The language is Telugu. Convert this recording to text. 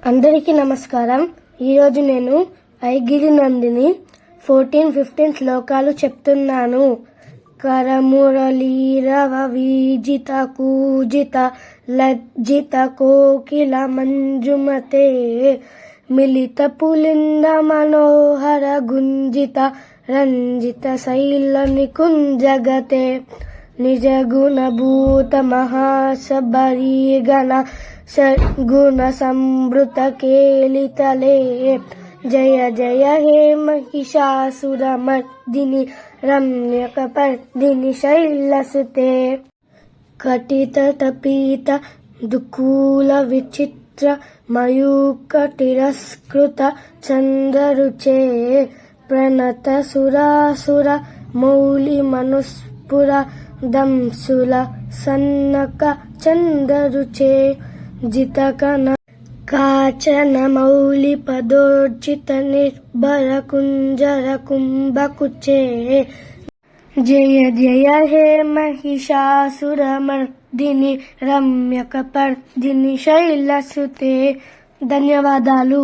అందరికీ నమస్కారం. ఈరోజు నేను ఐగిరి నందిని 14-15 శ్లోకాలు చెప్తున్నాను. కరమురళీరవ వీజిత కూజిత లజ్జిత కోకిల మంజుమతే మిలిత పులింద మనోహర గుంజిత రంజిత శైల నికుంజగతే నిజ గుణ భూత మహాసబరీ గణ సద్గుణ సంభృత కేలితలే జయ జయ హే మహిషాసురమర్దిని రమ్యకపర్దిని శైలసుతే కటితటపీత దుకూల విచిత్ర మయూక తిరస్కృత చంద్రరుచే ప్రణత సురాసుర మౌలి మనుస్పుర దంసుల సన్నక చంద్రరుచే జితకన కాచన మౌలి పదోర్జిత నిర్భర కుంజర కుంభకుచే జయ జయ హే మహిషాసురమర్దిని రమ్యకపర్దిని శైలసుతే. ధన్యవాదాలు.